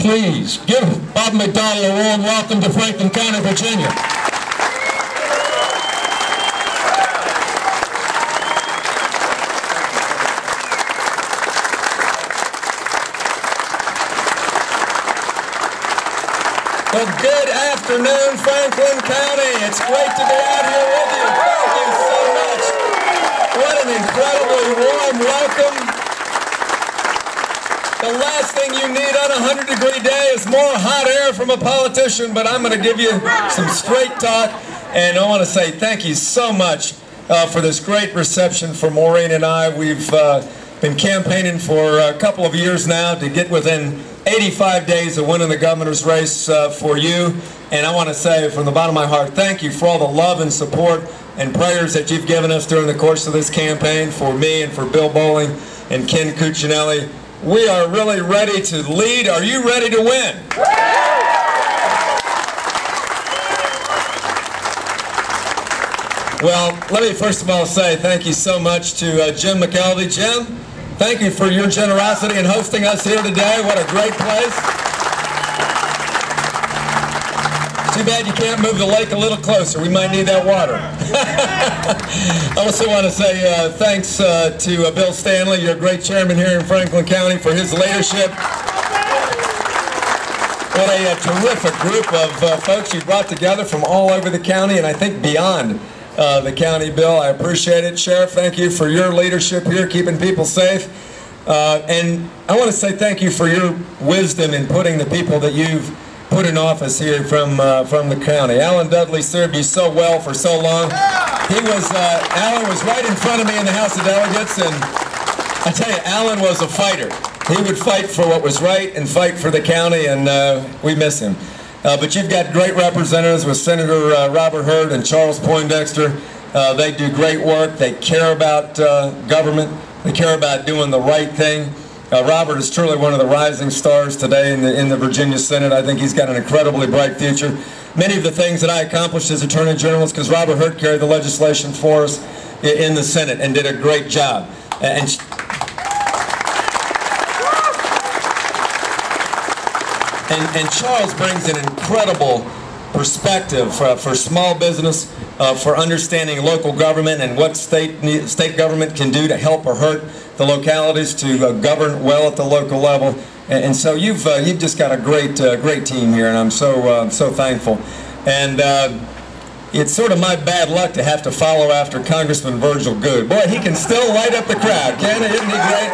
Please give Bob McDonnell a warm welcome to Franklin County, Virginia. Well, good afternoon, Franklin County. It's great to be out here with you. Thank you so much. What an incredibly warm welcome. The last thing you need on a 100-degree day is more hot air from a politician, but I'm going to give you some straight talk, and I want to say thank you so much for this great reception for Maureen and I. We've been campaigning for a couple of years now to get within 85 days of winning the governor's race for you, and I want to say from the bottom of my heart, thank you for all the love and support and prayers that you've given us during the course of this campaign for me and for Bill Bowling and Ken Cuccinelli. We are really ready to lead. Are you ready to win? Well, let me first of all say thank you so much to Jim McKelvey. Jim, thank you for your generosity in hosting us here today. What a great place. Too bad you can't move the lake a little closer. We might need that water. I also want to say thanks to Bill Stanley, your great chairman here in Franklin County, for his leadership. What a terrific group of folks you brought together from all over the county and I think beyond the county, Bill. I appreciate it. Sheriff, thank you for your leadership here, keeping people safe. And I want to say thank you for your wisdom in putting the people that you've put in office here from the county. Alan Dudley served you so well for so long. Alan was right in front of me in the House of Delegates, and I tell you, Alan was a fighter. He would fight for what was right and fight for the county, and we miss him. But you've got great representatives with Senator Robert Hurd and Charles Poindexter. They do great work. They care about government. They care about doing the right thing. Robert is truly one of the rising stars today in the Virginia Senate. I think he's got an incredibly bright future. Many of the things that I accomplished as Attorney General is because Robert Hurd carried the legislation for us in the Senate and did a great job. And Charles brings an incredible perspective for small business, for understanding local government and what state government can do to help or hurt the localities to govern well at the local level. And so you've just got a great team here, and I'm so thankful. And it's sort of my bad luck to have to follow after Congressman Virgil Goode. Boy, he can still light up the crowd, can't he? Isn't he great?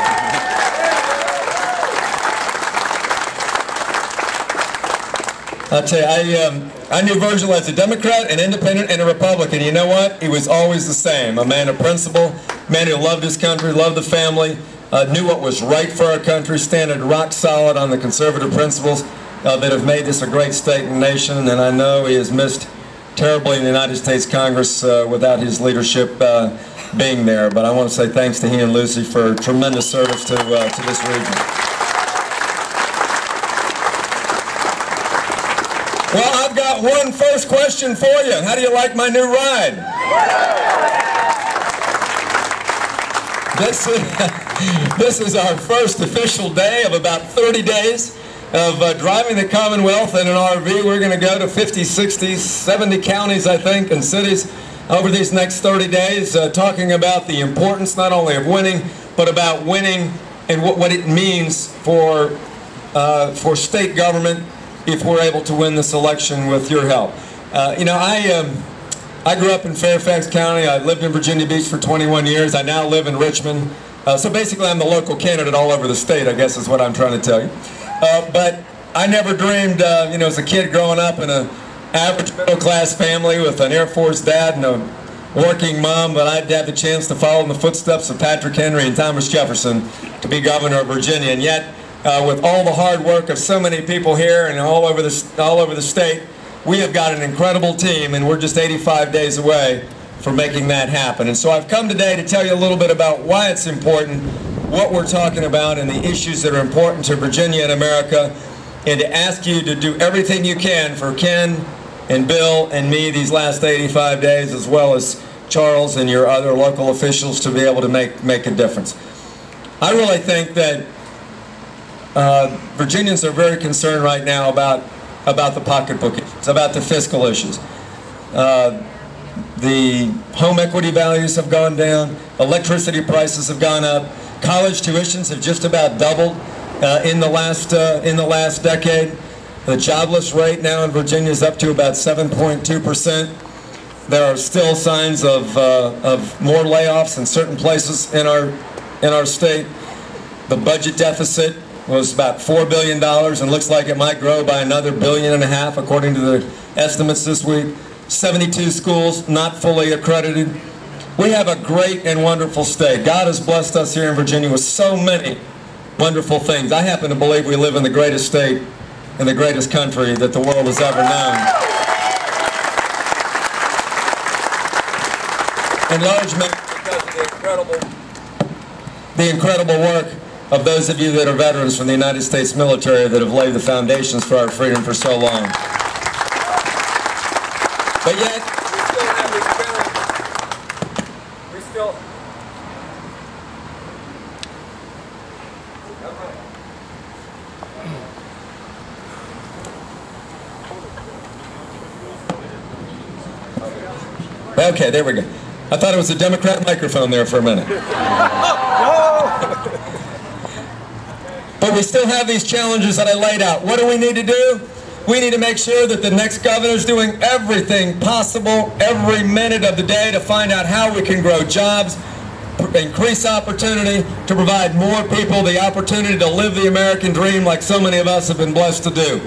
I'll tell you, I knew Virgil as a Democrat, an independent, and a Republican. You know what? He was always the same. A man of principle, a man who loved his country, loved the family, knew what was right for our country, standing rock solid on the conservative principles that have made this a great state and nation. And I know he is missed terribly in the United States Congress without his leadership being there. But I want to say thanks to he and Lucy for tremendous service to this region. Well, I've got one first question for you. How do you like my new ride? This is our first official day of about 30 days of driving the Commonwealth in an RV. We're going to go to 50, 60, 70 counties, I think, and cities over these next 30 days, talking about the importance not only of winning, but about winning and what it means for state government if we're able to win this election with your help. You know, I grew up in Fairfax County. I lived in Virginia Beach for 21 years. I now live in Richmond. So basically I'm the local candidate all over the state, I guess is what I'm trying to tell you. But I never dreamed, you know, as a kid growing up in an average middle-class family with an Air Force dad and a working mom, that I'd have the chance to follow in the footsteps of Patrick Henry and Thomas Jefferson to be governor of Virginia. And yet, with all the hard work of so many people here and all over the state, we have got an incredible team, and we're just 85 days away from making that happen. And so I've come today to tell you a little bit about why it's important, what we're talking about, and the issues that are important to Virginia and America, and to ask you to do everything you can for Ken and Bill and me these last 85 days, as well as Charles and your other local officials, to be able to make a difference. I really think that Virginians are very concerned right now about the pocketbook issues, about the fiscal issues. The home equity values have gone down, electricity prices have gone up, college tuitions have just about doubled in the last decade. The jobless rate now in Virginia is up to about 7.2%. There are still signs of more layoffs in certain places in our state. The budget deficit was about $4 billion and looks like it might grow by another $1.5 billion according to the estimates this week. 72 schools not fully accredited. We have a great and wonderful state. God has blessed us here in Virginia with so many wonderful things. I happen to believe we live in the greatest state in the greatest country that the world has ever known. In large measure because of the incredible work of those of you that are veterans from the United States military that have laid the foundations for our freedom for so long. But yet, we still okay, there we go. I thought it was a Democrat microphone there for a minute. But we still have these challenges that I laid out. What do we need to do? We need to make sure that the next governor is doing everything possible every minute of the day to find out how we can grow jobs, increase opportunity, to provide more people the opportunity to live the American dream like so many of us have been blessed to do.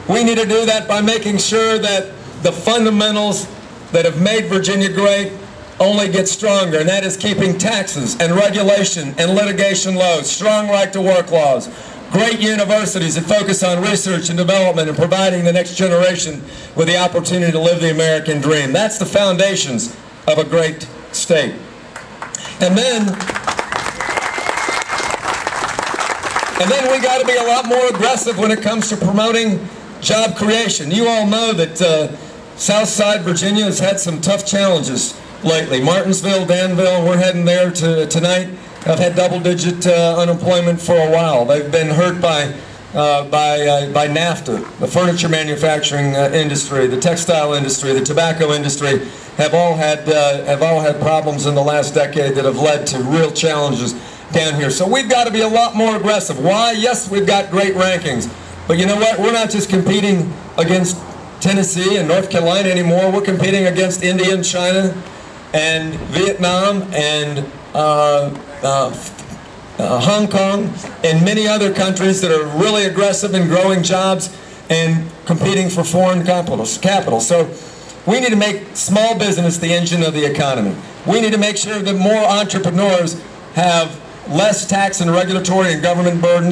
We need to do that by making sure that the fundamentals that have made Virginia great only get stronger, and that is keeping taxes and regulation and litigation low, strong right to work laws, great universities that focus on research and development and providing the next generation with the opportunity to live the American dream. That's the foundations of a great state. And then we got to be a lot more aggressive when it comes to promoting job creation. You all know that Southside Virginia has had some tough challenges lately. Martinsville, Danville, we're heading there tonight. Have had double-digit unemployment for a while. They've been hurt by NAFTA. The furniture manufacturing industry, the textile industry, the tobacco industry have all had problems in the last decade that have led to real challenges down here. So we've got to be a lot more aggressive. Why? Yes, we've got great rankings, but you know what? We're not just competing against Tennessee and North Carolina anymore. We're competing against India and China and Vietnam and Hong Kong and many other countries that are really aggressive in growing jobs and competing for foreign capital. So we need to make small business the engine of the economy. We need to make sure that more entrepreneurs have less tax and regulatory and government burden.